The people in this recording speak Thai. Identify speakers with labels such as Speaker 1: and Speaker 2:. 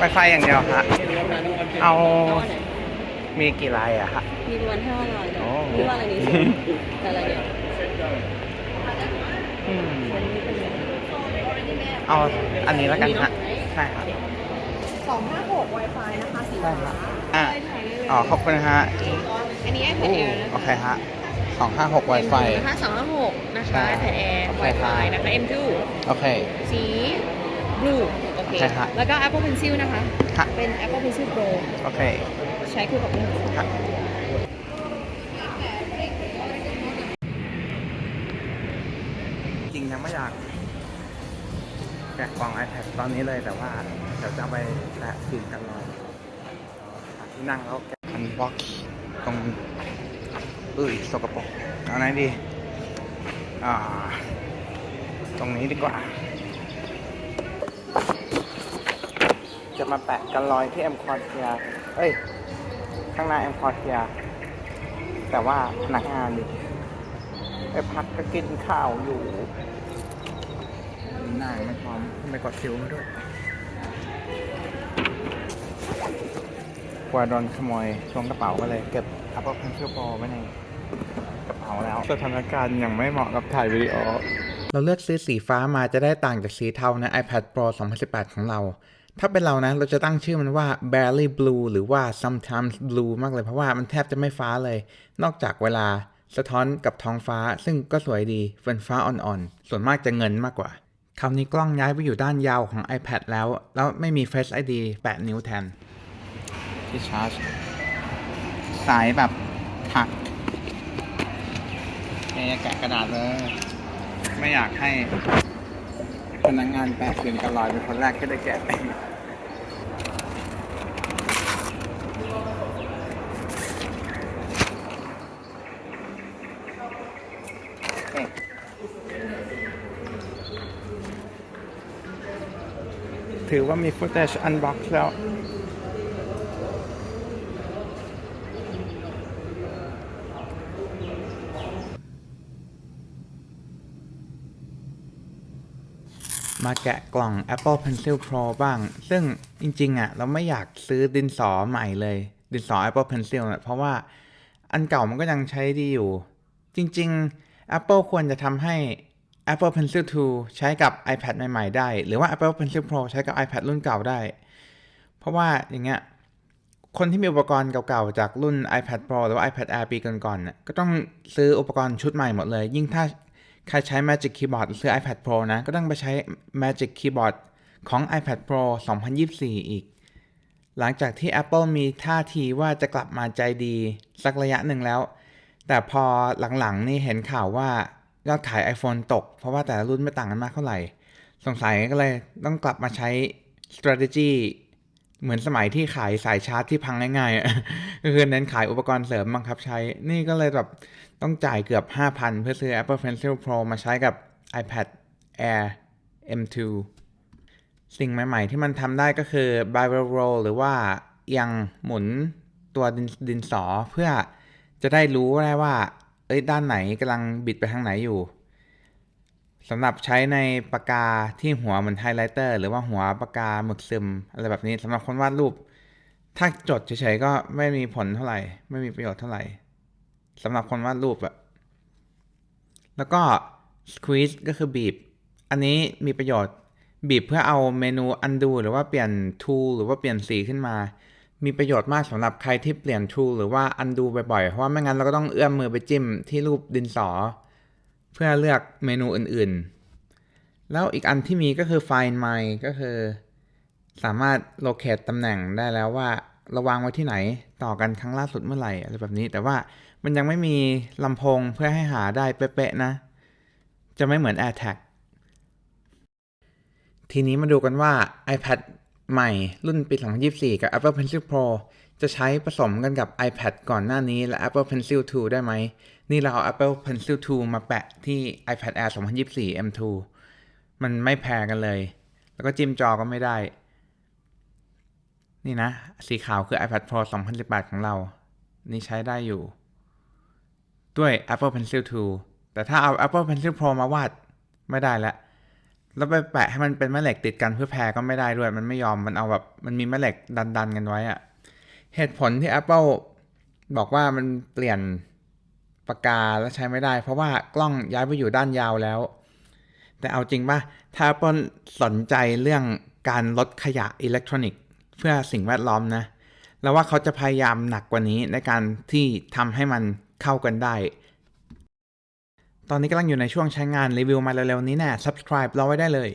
Speaker 1: Wi-Fi อย่างเดียวฮะเอามีกี่ลายอะฮะ
Speaker 2: มีประมาณ5 ลาย
Speaker 1: โอ้
Speaker 2: คิดว่าอะไรนี้สุดแต่อะไรเนี่ย
Speaker 1: อืมเอาอันนี้แล้วกันฮะใช่ครับ
Speaker 2: 256 Wi-Fi นะคะสี
Speaker 1: ใช่
Speaker 2: ฟ้า
Speaker 1: ครับอ๋อขอบคุณฮะ
Speaker 2: อันนี้ iPad Air
Speaker 1: โอเค
Speaker 2: นะคะ
Speaker 1: ฮะ256 Wi-Fi
Speaker 2: M2 นะคะ256นะคะ iPad Air
Speaker 1: โอเคครับ
Speaker 2: Wi-Fi นะคะ M2
Speaker 1: โอเค
Speaker 2: สี blue โอเค
Speaker 1: โอเคครับ
Speaker 2: แล้วก็ Apple Pencil นะคะ
Speaker 1: ฮะ
Speaker 2: เป็น Apple Pencil Pro
Speaker 1: โอเค
Speaker 2: ใช้คู่กับมือ
Speaker 1: ฮะจริงยังไม่อยากแกะกล่อง iPad ตอนนี้เลยแต่ว่าเดี๋ยวจะไปแตะฟิล์มกันรอหาที่นั่งแล้วแกะอันบ็อกซ์ตรงสกปรกเอาไหนดีอ่าตรงนี้ดีกว่าจะมาแปะกันรอยที่เอ็มคอร์เทียข้างหน้าเอ็มคอร์เทียแต่ว่าพนักงานไปพักก็กินข้าวอยู่หน้าไม่พร้อมไม่กดคิวมาด้วยกลัวโดนขโมยล้วงกระเป๋าก็เลยเก็บ Apple Pencil Pro ไว้ในกระเป๋าแล้วสถานการณ์ยังไม่เหมาะกับถ่ายวิดีโอเราเลือกซื้อสีฟ้ามาจะได้ต่างจากสีเทาใน iPad Pro 2018 ของเราถ้าเป็นเรานะเราจะตั้งชื่อมันว่า barely blue หรือว่า sometimes blue มากเลยเพราะว่ามันแทบจะไม่ฟ้าเลยนอกจากเวลาสะท้อนกับท้องฟ้าซึ่งก็สวยดีเป็นฟ้าอ่อนๆส่วนมากจะเงินมากกว่าคราวนี้กล้องย้ายไปอยู่ด้านยาวของ iPad แล้วไม่มี Face ID แปะนิ้วแทนที่ชาร์จสายแบบถักแกะกระดาษเลยไม่อยากให้พนักงานแปะเปลี่ยนกันลอยเป็นคนแรกที่ได้แกะถือว่ามีฟุตเทจอันบ็อกซ์แล้วมาแกะกล่อง Apple Pencil Pro บ้างซึ่งจริงๆเราไม่อยากซื้อดินสอใหม่เลยดินสอ Apple Pencil เพราะว่าอันเก่ามันก็ยังใช้ดีอยู่จริงๆ Apple ควรจะทำให้ Apple Pencil 2 ใช้กับ iPad ใหม่ๆได้หรือว่า Apple Pencil Pro ใช้กับ iPad รุ่นเก่าได้เพราะว่าอย่างเงี้ยคนที่มีอุปกรณ์เก่าๆจากรุ่น iPad Pro หรือว่า iPad Air ปีก่อนๆก็ต้องซื้ออุปกรณ์ชุดใหม่หมดเลยยิ่งถ้าใครใช้ Magic Keyboard หรือซื้อ iPad Pro นะก็ต้องไปใช้ Magic Keyboard ของ iPad Pro 2024 อีกหลังจากที่ Apple มีท่าทีว่าจะกลับมาใจดีสักระยะหนึ่งแล้วแต่พอหลังๆนี่เห็นข่าวว่ายอดขาย iPhone ตกเพราะว่าแต่ละรุ่นไม่ต่างกันมากเท่าไหร่สงสัยก็เลยต้องกลับมาใช้ strategy เหมือนสมัยที่ขายสายชาร์จที่พังง่ายๆก็คือเน้นขายอุปกรณ์เสริมบังคับใช้นี่ก็เลยแบบต้องจ่ายเกือบ 5,000 เพื่อซื้อ Apple Pencil Pro มาใช้กับ iPad Air M2 สิ่งใหม่ๆที่มันทำได้ก็คือ barrel roll หรือว่ายังหมุนตัวดินสอเพื่อจะได้รู้ได้ว่าด้านไหนกำลังบิดไปทางไหนอยู่สำหรับใช้ในปากกาที่หัวเหมือนไฮไลท์เตอร์หรือว่าหัวปากกาหมึกซึมอะไรแบบนี้สำหรับคนวาดรูปถ้าจดเฉยๆก็ไม่มีผลเท่าไหร่ไม่มีประโยชน์เท่าไหร่สำหรับคนวาดรูปแล้วก็ squeeze ก็คือบีบอันนี้มีประโยชน์บีบเพื่อเอาเมนู undo หรือว่าเปลี่ยน tool หรือว่าเปลี่ยนสีขึ้นมามีประโยชน์มากสำหรับใครที่เปลี่ยน tool หรือว่า undo บ่อยๆเพราะว่าไม่งั้นเราก็ต้องเอื้อมมือไปจิ้มที่รูปดินสอเพื่อเลือกเมนูอื่นๆแล้วอีกอันที่มีก็คือ Find My ก็คือสามารถ locate ตำแหน่งได้แล้วว่าระวางไว้ที่ไหนต่อกันครั้งล่าสุดเมื่อไหร่อะไรแบบนี้แต่ว่ามันยังไม่มีลำโพงเพื่อให้หาได้เป๊ะๆนะจะไม่เหมือน AirTag ทีนี้มาดูกันว่า iPad ใหม่รุ่นปี 2024 กับ Apple Pencil Pro จะใช้ผสมกันกับ iPad ก่อนหน้านี้และ Apple Pencil 2 ได้ไหมนี่เราเอา Apple Pencil 2 มาแปะที่ iPad Air 2024 M2 มันไม่แพงกันเลยแล้วก็จิ้มจอก็ไม่ได้นี่นะสีขาวคือ iPad Pro 2018 ของเรานี่ใช้ได้อยู่ด้วย Apple Pencil 2 แต่ถ้าเอา Apple Pencil Pro มาวาดไม่ได้แล้ว แล้วไปแปะให้มันเป็นแม่เหล็กติดกันเพื่อแพรก็ไม่ได้ด้วยมันไม่ยอมมันเอาแบบมันมีแม่เหล็กดันกันไว้อะเหตุผลที่ Apple บอกว่ามันเปลี่ยนปากกาแล้วใช้ไม่ได้เพราะว่ากล้องย้ายไปอยู่ด้านยาวแล้วแต่เอาจริงป่ะถ้า Apple สนใจเรื่องการลดขยะอิเล็กทรอนิกส์เพื่อสิ่งแวดล้อมนะแล้วว่าเขาจะพยายามหนักกว่านี้ในการที่ทำให้มันเข้ากันได้ตอนนี้กำลังอยู่ในช่วงใช้งานรีวิวมาเร็วๆนี้แน่ subscribe รอไว้ได้เลย